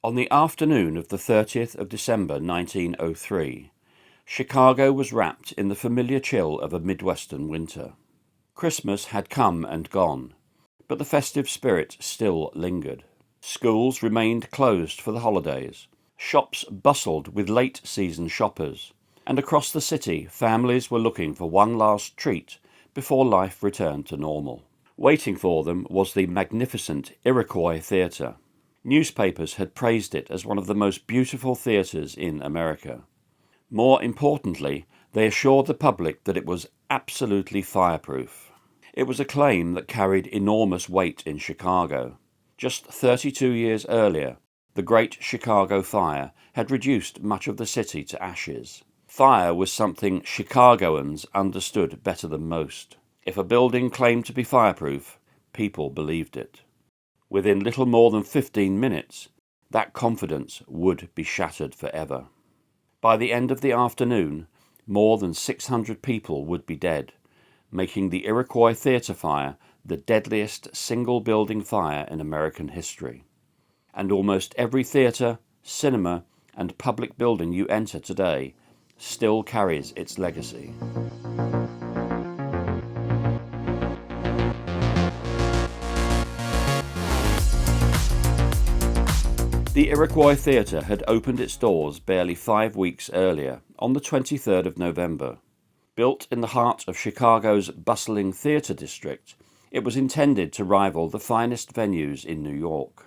On the afternoon of the 30th of December 1903, Chicago was wrapped in the familiar chill of a Midwestern winter. Christmas had come and gone, but the festive spirit still lingered. Schools remained closed for the holidays, shops bustled with late-season shoppers, and across the city families were looking for one last treat before life returned to normal. Waiting for them was the magnificent Iroquois Theater. Newspapers had praised it as one of the most beautiful theaters in America. More importantly, they assured the public that it was absolutely fireproof. It was a claim that carried enormous weight in Chicago. Just 32 years earlier, the Great Chicago Fire had reduced much of the city to ashes. Fire was something Chicagoans understood better than most. If a building claimed to be fireproof, people believed it. Within little more than 15 minutes, that confidence would be shattered forever. By the end of the afternoon, more than 600 people would be dead, making the Iroquois Theatre Fire the deadliest single-building fire in American history. And almost every theatre, cinema, and public building you enter today still carries its legacy. The Iroquois Theatre had opened its doors barely 5 weeks earlier, on the 23rd of November. Built in the heart of Chicago's bustling theatre district, it was intended to rival the finest venues in New York.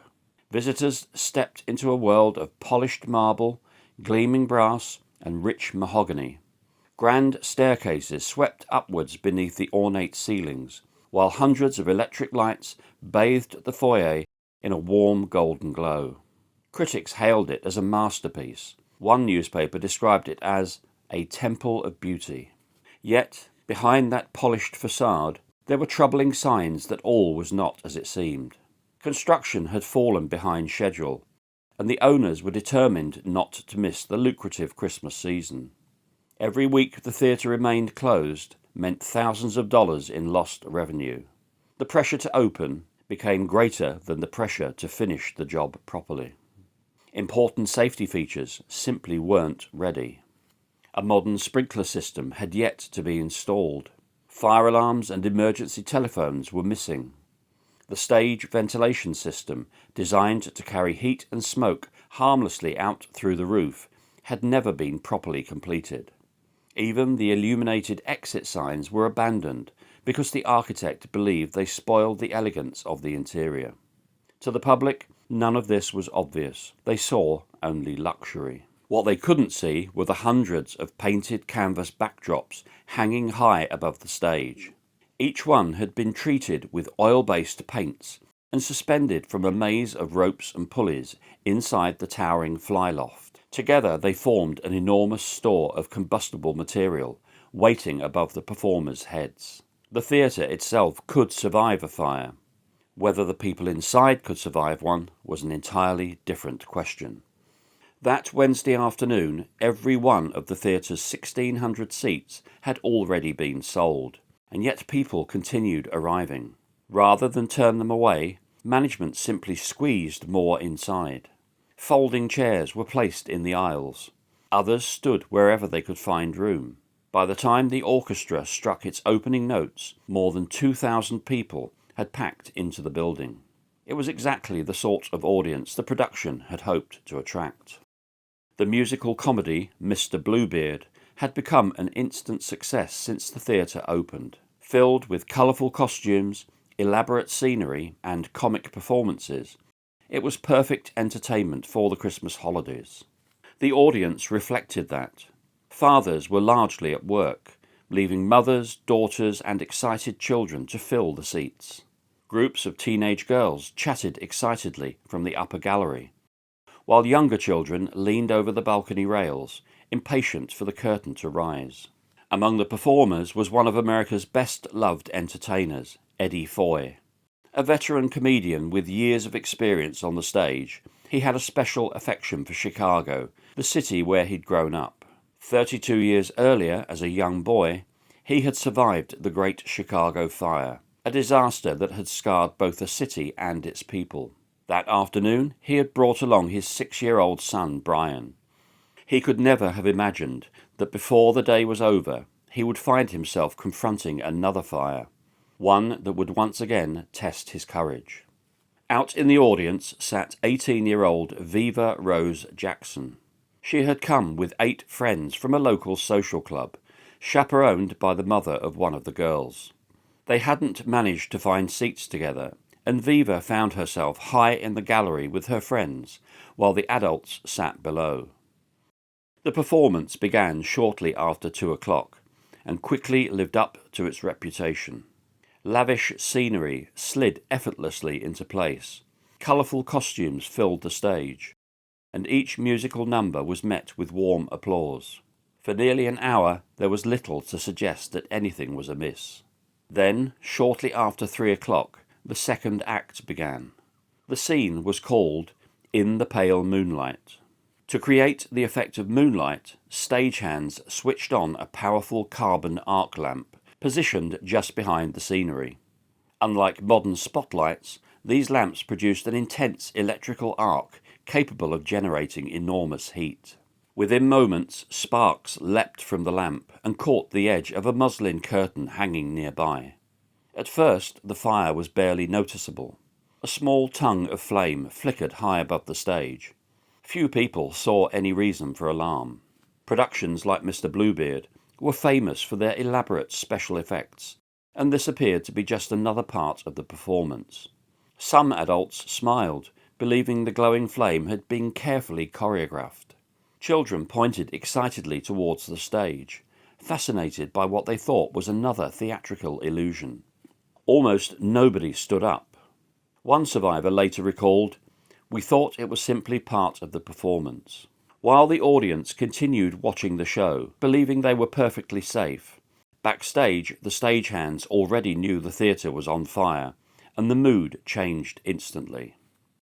Visitors stepped into a world of polished marble, gleaming brass, and rich mahogany. Grand staircases swept upwards beneath the ornate ceilings, while hundreds of electric lights bathed the foyer in a warm golden glow. Critics hailed it as a masterpiece. One newspaper described it as a temple of beauty. Yet, behind that polished facade, there were troubling signs that all was not as it seemed. Construction had fallen behind schedule, and the owners were determined not to miss the lucrative Christmas season. Every week the theatre remained closed meant thousands of dollars in lost revenue. The pressure to open became greater than the pressure to finish the job properly. Important safety features simply weren't ready. A modern sprinkler system had yet to be installed. Fire alarms and emergency telephones were missing. The stage ventilation system, designed to carry heat and smoke harmlessly out through the roof, had never been properly completed. Even the illuminated exit signs were abandoned because the architect believed they spoiled the elegance of the interior. To the public, none of this was obvious. They saw only luxury. What they couldn't see were the hundreds of painted canvas backdrops hanging high above the stage. Each one had been treated with oil-based paints and suspended from a maze of ropes and pulleys inside the towering flyloft. Together they formed an enormous store of combustible material waiting above the performers' heads. The theatre itself could survive a fire. Whether the people inside could survive one was an entirely different question. That Wednesday afternoon, every one of the theatre's 1,600 seats had already been sold, and yet people continued arriving. Rather than turn them away, management simply squeezed more inside. Folding chairs were placed in the aisles. Others stood wherever they could find room. By the time the orchestra struck its opening notes, more than 2,000 people had packed into the building. It was exactly the sort of audience the production had hoped to attract. The musical comedy Mr. Bluebeard had become an instant success since the theatre opened. Filled with colourful costumes, elaborate scenery, and comic performances, it was perfect entertainment for the Christmas holidays. The audience reflected that. Fathers were largely at work, leaving mothers, daughters, and excited children to fill the seats. Groups of teenage girls chatted excitedly from the upper gallery, while younger children leaned over the balcony rails, impatient for the curtain to rise. Among the performers was one of America's best-loved entertainers, Eddie Foy. A veteran comedian with years of experience on the stage, he had a special affection for Chicago, the city where he'd grown up. 32 years earlier, as a young boy, he had survived the Great Chicago Fire, a disaster that had scarred both the city and its people. That afternoon he had brought along his 6-year-old son, Brian. He could never have imagined that before the day was over he would find himself confronting another fire, one that would once again test his courage. Out in the audience sat 18-year-old Viva Rose Jackson. She had come with 8 friends from a local social club, chaperoned by the mother of one of the girls. They hadn't managed to find seats together, and Viva found herself high in the gallery with her friends, while the adults sat below. The performance began shortly after 2 o'clock, and quickly lived up to its reputation. Lavish scenery slid effortlessly into place, colourful costumes filled the stage, and each musical number was met with warm applause. For nearly an hour there was little to suggest that anything was amiss. Then, shortly after 3 o'clock, the second act began. The scene was called In the Pale Moonlight. To create the effect of moonlight, stagehands switched on a powerful carbon arc lamp, positioned just behind the scenery. Unlike modern spotlights, these lamps produced an intense electrical arc capable of generating enormous heat. Within moments, sparks leapt from the lamp and caught the edge of a muslin curtain hanging nearby. At first, the fire was barely noticeable. A small tongue of flame flickered high above the stage. Few people saw any reason for alarm. Productions like Mr. Bluebeard were famous for their elaborate special effects, and this appeared to be just another part of the performance. Some adults smiled, believing the glowing flame had been carefully choreographed. Children pointed excitedly towards the stage, fascinated by what they thought was another theatrical illusion. Almost nobody stood up. One survivor later recalled, "We thought it was simply part of the performance." While the audience continued watching the show, believing they were perfectly safe, backstage the stagehands already knew the theatre was on fire, and the mood changed instantly.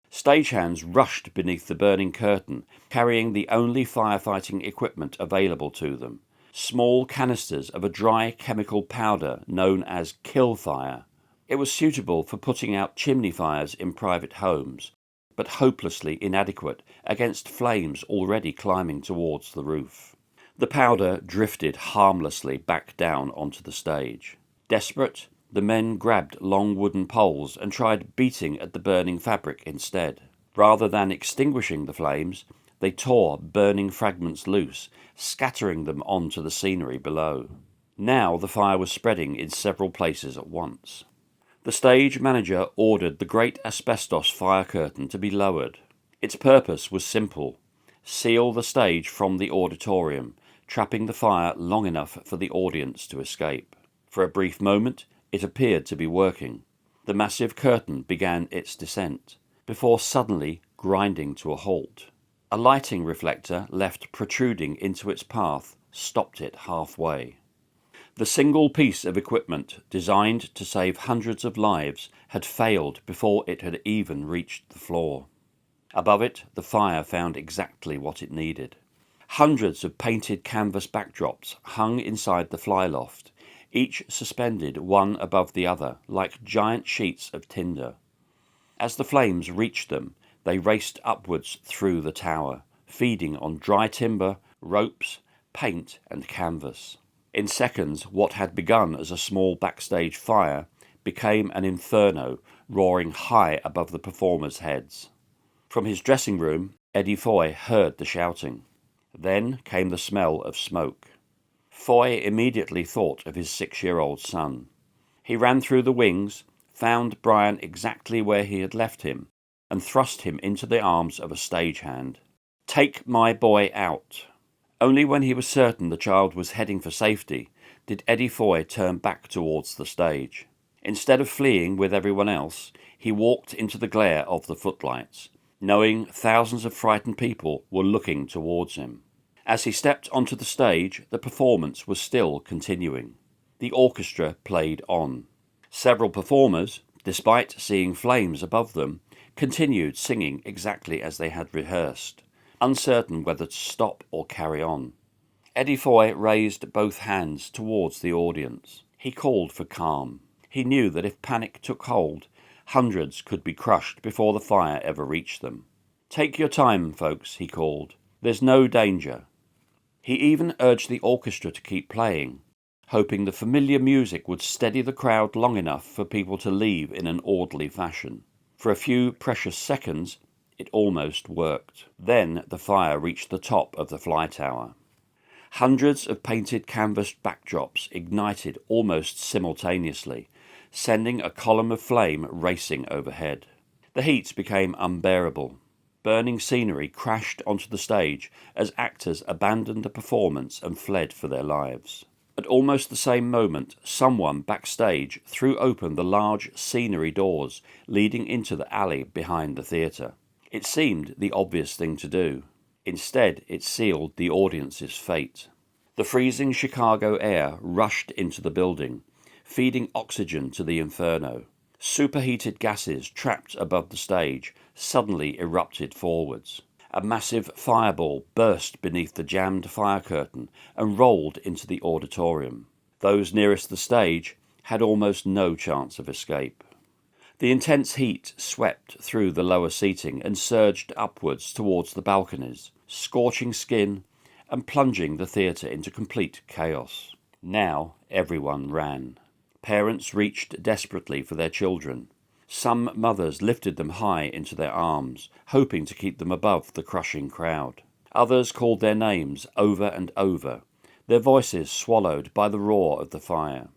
Stagehands rushed beneath the burning curtain, carrying the only firefighting equipment available to them, small canisters of a dry chemical powder known as kill fire. It was suitable for putting out chimney fires in private homes, but hopelessly inadequate against flames already climbing towards the roof. The powder drifted harmlessly back down onto the stage. Desperate, the men grabbed long wooden poles and tried beating at the burning fabric instead. Rather than extinguishing the flames, they tore burning fragments loose, scattering them onto the scenery below. Now the fire was spreading in several places at once. The stage manager ordered the great asbestos fire curtain to be lowered. Its purpose was simple: seal the stage from the auditorium, trapping the fire long enough for the audience to escape. For a brief moment, it appeared to be working. The massive curtain began its descent, before suddenly grinding to a halt. A lighting reflector left protruding into its path stopped it halfway. The single piece of equipment designed to save hundreds of lives had failed before it had even reached the floor. Above it, the fire found exactly what it needed. Hundreds of painted canvas backdrops hung inside the flyloft, each suspended one above the other like giant sheets of tinder. As the flames reached them, they raced upwards through the tower, feeding on dry timber, ropes, paint and canvas. In seconds, what had begun as a small backstage fire became an inferno roaring high above the performers' heads. From his dressing room, Eddie Foy heard the shouting. Then came the smell of smoke. Foy immediately thought of his 6-year-old son. He ran through the wings, found Brian exactly where he had left him, and thrust him into the arms of a stagehand. "Take my boy out." Only when he was certain the child was heading for safety did Eddie Foy turn back towards the stage. Instead of fleeing with everyone else, he walked into the glare of the footlights, knowing thousands of frightened people were looking towards him. As he stepped onto the stage, the performance was still continuing. The orchestra played on. Several performers, despite seeing flames above them, continued singing exactly as they had rehearsed, uncertain whether to stop or carry on. Eddie Foy raised both hands towards the audience. He called for calm. He knew that if panic took hold, Hundreds could be crushed before the fire ever reached them. "Take your time, folks," he called. "There's no danger." He even urged the orchestra to keep playing, hoping the familiar music would steady the crowd long enough for people to leave in an orderly fashion. For a few precious seconds, it almost worked. Then the fire reached the top of the fly tower. Hundreds of painted canvas backdrops ignited almost simultaneously, sending a column of flame racing overhead. The heat became unbearable. Burning scenery crashed onto the stage as actors abandoned the performance and fled for their lives. At almost the same moment, someone backstage threw open the large scenery doors leading into the alley behind the theatre. It seemed the obvious thing to do. Instead, it sealed the audience's fate. The freezing Chicago air rushed into the building, feeding oxygen to the inferno. Superheated gases trapped above the stage suddenly erupted forwards. A massive fireball burst beneath the jammed fire curtain and rolled into the auditorium. Those nearest the stage had almost no chance of escape. The intense heat swept through the lower seating and surged upwards towards the balconies, scorching skin and plunging the theatre into complete chaos. Now everyone ran. Parents reached desperately for their children. Some mothers lifted them high into their arms, hoping to keep them above the crushing crowd. Others called their names over and over, their voices swallowed by the roar of the fire.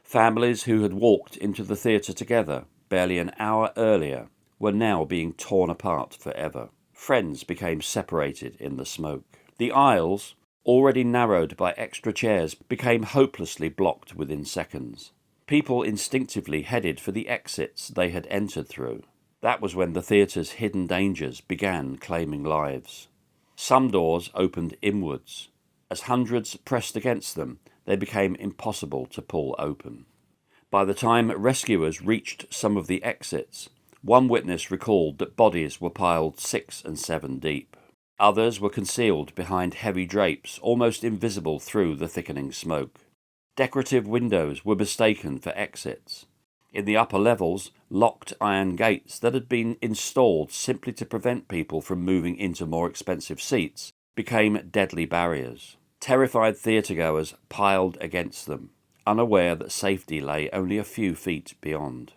Families who had walked into the theatre together barely an hour earlier were now being torn apart forever. Friends became separated in the smoke. The aisles, already narrowed by extra chairs, became hopelessly blocked within seconds. People instinctively headed for the exits they had entered through. That was when the theatre's hidden dangers began claiming lives. Some doors opened inwards. As hundreds pressed against them, they became impossible to pull open. By the time rescuers reached some of the exits, one witness recalled that bodies were piled 6 and 7 deep. Others were concealed behind heavy drapes, almost invisible through the thickening smoke. Decorative windows were mistaken for exits. In the upper levels, locked iron gates that had been installed simply to prevent people from moving into more expensive seats became deadly barriers. Terrified theatregoers piled against them, unaware that safety lay only a few feet beyond.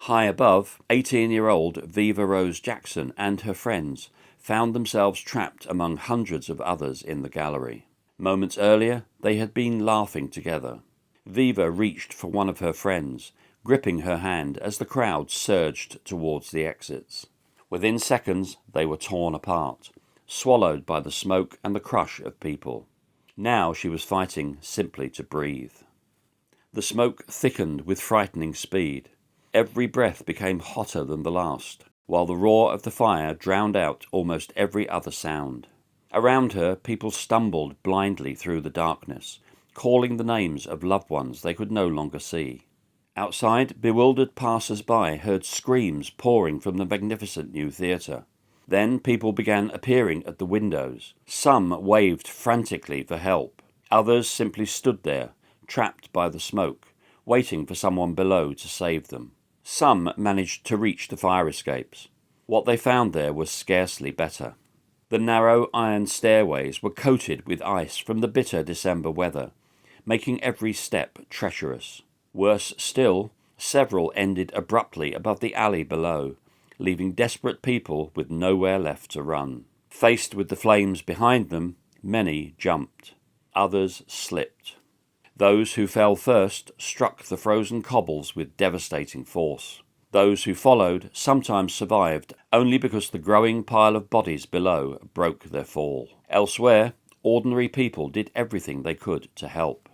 High above, 18-year-old Viva Rose Jackson and her friends found themselves trapped among hundreds of others in the gallery. Moments earlier, they had been laughing together. Viva reached for one of her friends, gripping her hand as the crowd surged towards the exits. Within seconds, they were torn apart, swallowed by the smoke and the crush of people. Now she was fighting simply to breathe. The smoke thickened with frightening speed. Every breath became hotter than the last, while the roar of the fire drowned out almost every other sound. Around her, people stumbled blindly through the darkness, calling the names of loved ones they could no longer see. Outside, bewildered passers-by heard screams pouring from the magnificent new theatre. Then people began appearing at the windows. Some waved frantically for help. Others simply stood there, trapped by the smoke, waiting for someone below to save them. Some managed to reach the fire escapes. What they found there was scarcely better. The narrow iron stairways were coated with ice from the bitter December weather, making every step treacherous. Worse still, several ended abruptly above the alley below, leaving desperate people with nowhere left to run. Faced with the flames behind them, many jumped. Others slipped. Those who fell first struck the frozen cobbles with devastating force. Those who followed sometimes survived only because the growing pile of bodies below broke their fall. Elsewhere, ordinary people did everything they could to help.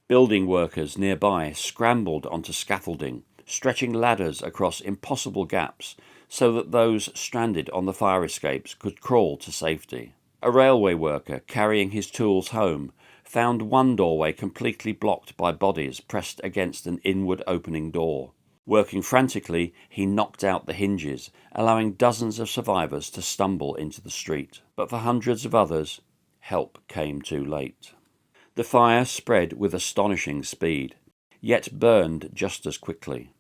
Building workers nearby scrambled onto scaffolding, stretching ladders across impossible gaps so that those stranded on the fire escapes could crawl to safety. A railway worker carrying his tools home found one doorway completely blocked by bodies pressed against an inward opening door. Working frantically, he knocked out the hinges, allowing dozens of survivors to stumble into the street. But for hundreds of others, help came too late. The fire spread with astonishing speed, yet burned just as quickly.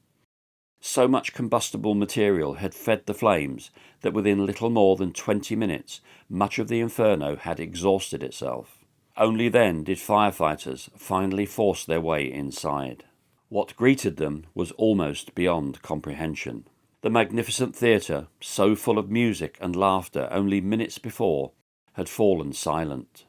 So much combustible material had fed the flames that within little more than 20 minutes, much of the inferno had exhausted itself. Only then did firefighters finally force their way inside. What greeted them was almost beyond comprehension. The magnificent theatre, so full of music and laughter only minutes before, had fallen silent.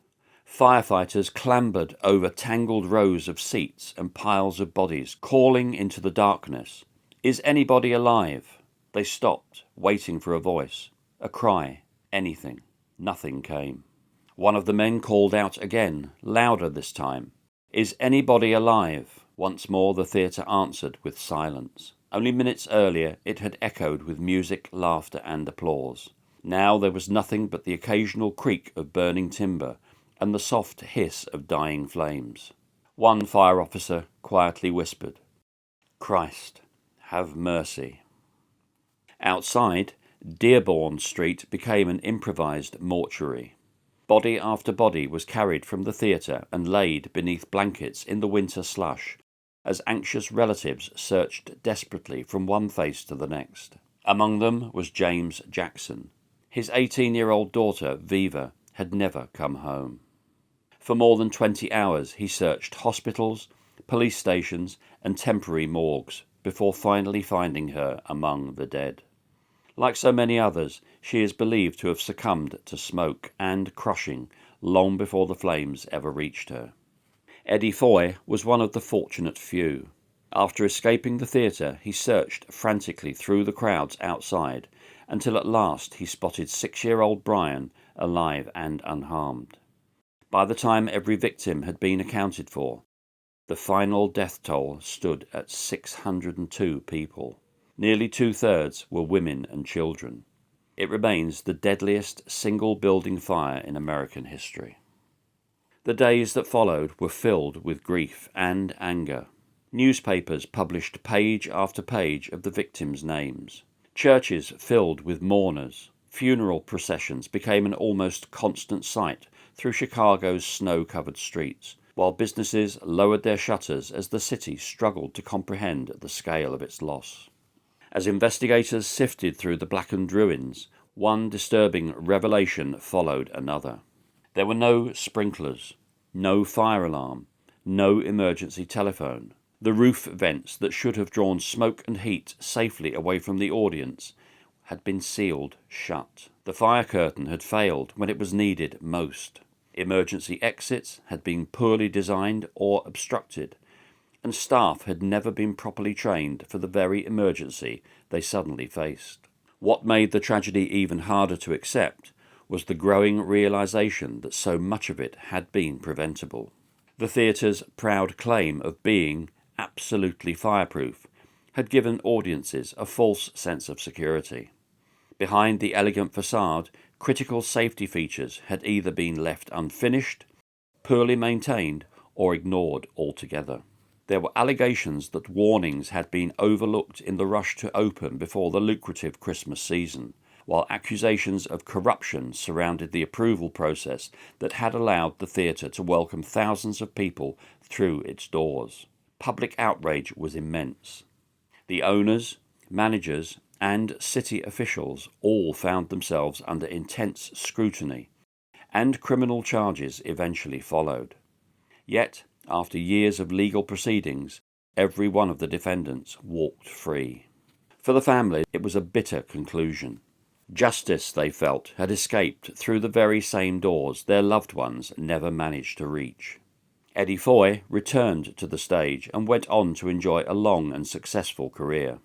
Firefighters clambered over tangled rows of seats and piles of bodies, calling into the darkness, "Is anybody alive?" They stopped, waiting for a voice, a cry, anything. Nothing came. One of the men called out again, louder this time, "Is anybody alive?" Once more the theatre answered with silence. Only minutes earlier it had echoed with music, laughter, and applause. Now there was nothing but the occasional creak of burning timber and the soft hiss of dying flames. One fire officer quietly whispered, "Christ, have mercy." Outside, Dearborn Street became an improvised mortuary. Body after body was carried from the theatre and laid beneath blankets in the winter slush, as anxious relatives searched desperately from one face to the next. Among them was James Jackson. His 18-year-old daughter, Viva, had never come home. For more than 20 hours he searched hospitals, police stations, and temporary morgues before finally finding her among the dead. Like so many others, she is believed to have succumbed to smoke and crushing long before the flames ever reached her. Eddie Foy was one of the fortunate few. After escaping the theatre, he searched frantically through the crowds outside until at last he spotted 6-year-old Brian alive and unharmed. By the time every victim had been accounted for, the final death toll stood at 602 people. Nearly 2/3 were women and children. It remains the deadliest single-building fire in American history. The days that followed were filled with grief and anger. Newspapers published page after page of the victims' names. Churches filled with mourners. Funeral processions became an almost constant sight through Chicago's snow-covered streets, while businesses lowered their shutters as the city struggled to comprehend the scale of its loss. As investigators sifted through the blackened ruins, one disturbing revelation followed another. There were no sprinklers, no fire alarm, no emergency telephone. The roof vents that should have drawn smoke and heat safely away from the audience had been sealed shut. The fire curtain had failed when it was needed most. Emergency exits had been poorly designed or obstructed, and staff had never been properly trained for the very emergency they suddenly faced. What made the tragedy even harder to accept was the growing realization that so much of it had been preventable. The theatre's proud claim of being absolutely fireproof had given audiences a false sense of security. Behind the elegant facade, critical safety features had either been left unfinished, poorly maintained, or ignored altogether. There were allegations that warnings had been overlooked in the rush to open before the lucrative Christmas season, while accusations of corruption surrounded the approval process that had allowed the theatre to welcome thousands of people through its doors. Public outrage was immense. The owners, managers, and city officials all found themselves under intense scrutiny, and criminal charges eventually followed. Yet, after years of legal proceedings, every one of the defendants walked free. For the family, it was a bitter conclusion. Justice, they felt, had escaped through the very same doors their loved ones never managed to reach. Eddie Foy returned to the stage and went on to enjoy a long and successful career.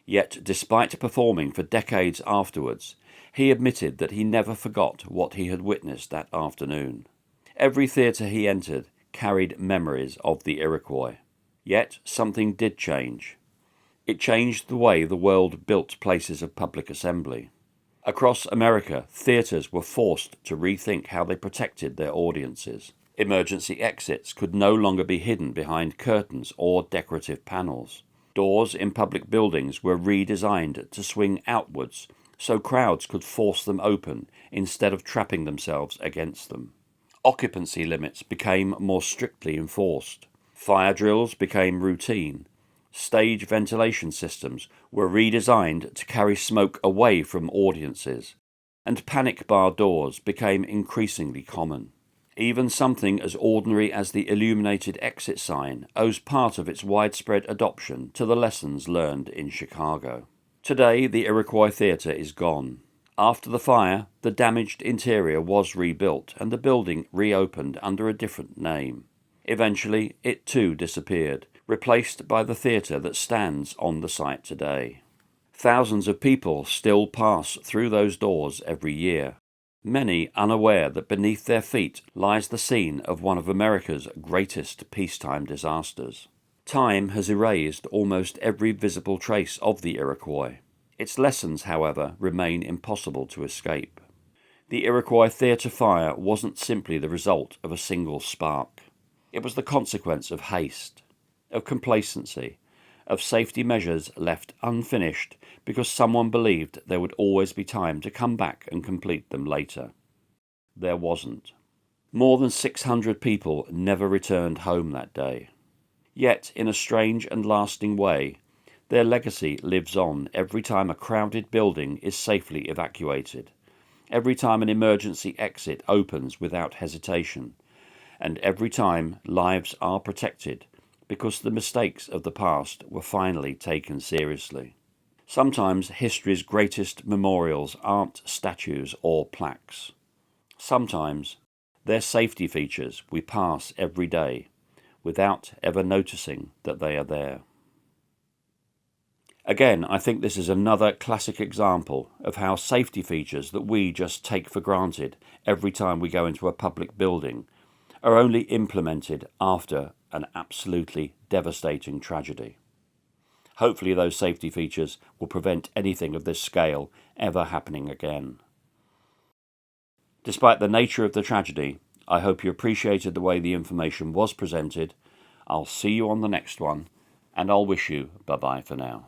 Yet, despite performing for decades afterwards, he admitted that he never forgot what he had witnessed that afternoon. Every theatre he entered carried memories of the Iroquois. Yet something did change. It changed the way the world built places of public assembly. Across America, theatres were forced to rethink how they protected their audiences. Emergency exits could no longer be hidden behind curtains or decorative panels. Doors in public buildings were redesigned to swing outwards so crowds could force them open instead of trapping themselves against them. Occupancy limits became more strictly enforced. Fire drills became routine. Stage ventilation systems were redesigned to carry smoke away from audiences, and panic bar doors became increasingly common. Even something as ordinary as the illuminated exit sign owes part of its widespread adoption to the lessons learned in Chicago. Today, the Iroquois Theatre is gone. After the fire, the damaged interior was rebuilt and the building reopened under a different name. Eventually, it too disappeared, replaced by the theatre that stands on the site today. Thousands of people still pass through those doors every year, many unaware that beneath their feet lies the scene of one of America's greatest peacetime disasters. Time has erased almost every visible trace of the Iroquois. Its lessons, however, remain impossible to escape. The Iroquois Theatre Fire wasn't simply the result of a single spark. It was the consequence of haste, of complacency, of safety measures left unfinished because someone believed there would always be time to come back and complete them later. There wasn't. More than 600 people never returned home that day. Yet, in a strange and lasting way, their legacy lives on every time a crowded building is safely evacuated, every time an emergency exit opens without hesitation, and every time lives are protected because the mistakes of the past were finally taken seriously. Sometimes history's greatest memorials aren't statues or plaques. Sometimes they're safety features we pass every day without ever noticing that they are there. Again, I think this is another classic example of how safety features that we just take for granted every time we go into a public building are only implemented after an absolutely devastating tragedy. Hopefully those safety features will prevent anything of this scale ever happening again. Despite the nature of the tragedy, I hope you appreciated the way the information was presented. I'll see you on the next one, and I'll wish you bye-bye for now.